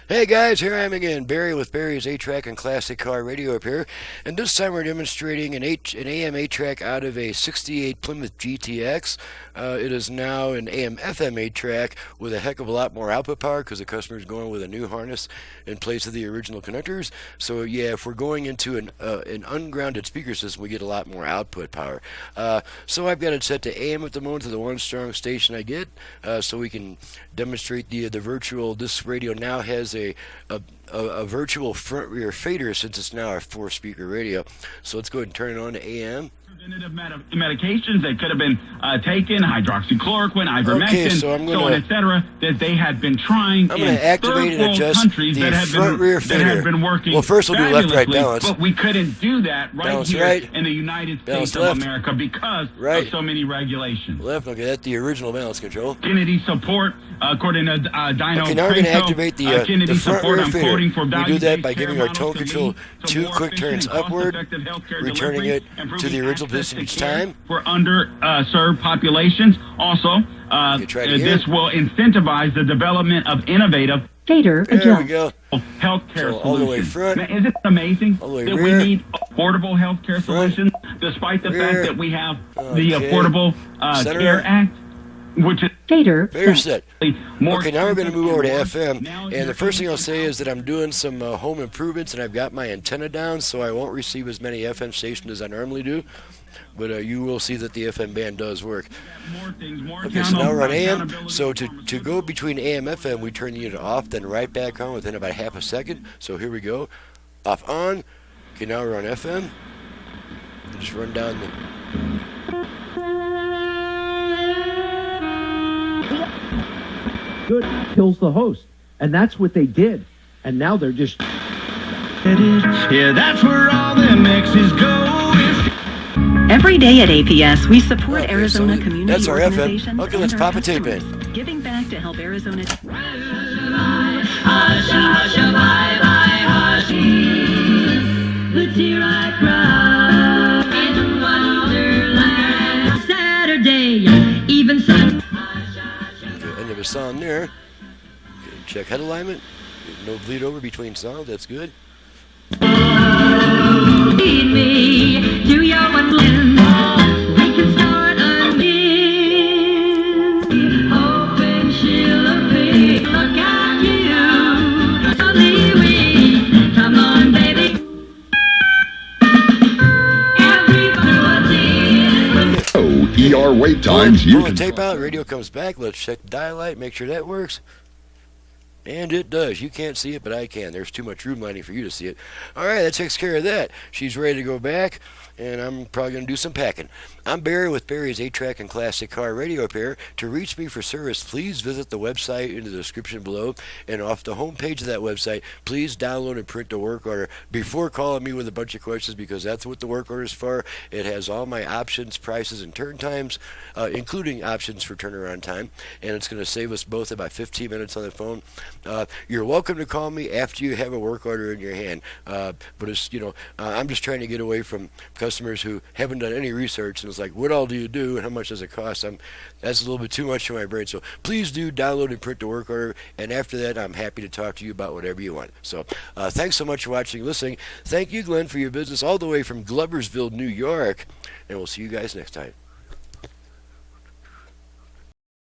Hey guys, here I am again, Barry with Barry's 8-track and classic car radio repair, and this time we're demonstrating an AM 8-track out of a 68 Plymouth GTX. It is now an AM-FM 8-track with a heck of a lot more output power because the customer is going with a new harness in place of the original connectors. So yeah, if we're going into an ungrounded speaker system, we get a lot more output power. So I've got it set to AM at the moment to the one strong station I get, so we can demonstrate the virtual. This radio now has a virtual front rear fader since it's now a 4-speaker radio. So let's go ahead and turn it on to AM. Preventative medications that could have been taken, hydroxychloroquine, ivermectin, so on, etc., that they had been trying I'm going to activate and adjust the front rear fader. That had been working. Well, first we'll do left-right balance. But we couldn't do that balance here in the United States of America because of so many regulations. Left, okay, that's the original balance control. Kennedy support, according to Dino. Okay, now we're going to activate the front rear fader. We do that by giving our tone control 2 quick turns upward, returning it to the original position each time. For underserved populations. Also, this will incentivize the development of innovative fader adjust healthcare so all the way front. Now, isn't it amazing that we need affordable healthcare solutions, despite the fact that we have the Affordable Care Act, which is fader set. Okay, now we're going to move over to FM, and the first thing I'll say is that I'm doing some home improvements, and I've got my antenna down, so I won't receive as many FM stations as I normally do. But you will see that the FM band does work. Okay, so now we're on AM. So to go between AM and FM, we turn the unit off, then right back on within about half a second. So here we go. Off, on. Okay, now we're on FM. Just run down the... Good kills the host. And that's what they did. And now they're just... Yeah, that's where all them X's go. Every day at APS, we support Arizona community that's our organizations. FM. Okay, let's pop a tape in. Giving back to help Arizona. Saturday, even Sunday. Okay, end of a song there. Okay, check head alignment. No bleed over between songs. That's good. Lead me to your wonderland. We can start anew. Open she'll be. Look at you. Only we. Come on, baby. Everybody. ER wait times. Pull the tape out. Radio comes back. Let's check the dial light. Make sure that works. And it does. You can't see it, but I can. There's too much room lighting for you to see it. All right, that takes care of that. She's ready to go back, and I'm probably going to do some packing. I'm Barry with Barry's 8-track and classic car radio repair. To reach me for service, please visit the website in the description below. And off the home page of that website, please download and print the work order before calling me with a bunch of questions, because that's what the work order is for. It has all my options, prices, and turn times, including options for turnaround time. And it's going to save us both about 15 minutes on the phone. You're welcome to call me after you have a work order in your hand, but it's, I'm just trying to get away from customers who haven't done any research, and it's like, what all do you do and how much does it cost? That's a little bit too much for my brain. So please do download and print the work order, and after that I'm happy to talk to you about whatever you want. So thanks so much for watching and listening. Thank you, Glenn, for your business all the way from Gloversville, New York, and we'll see you guys next time.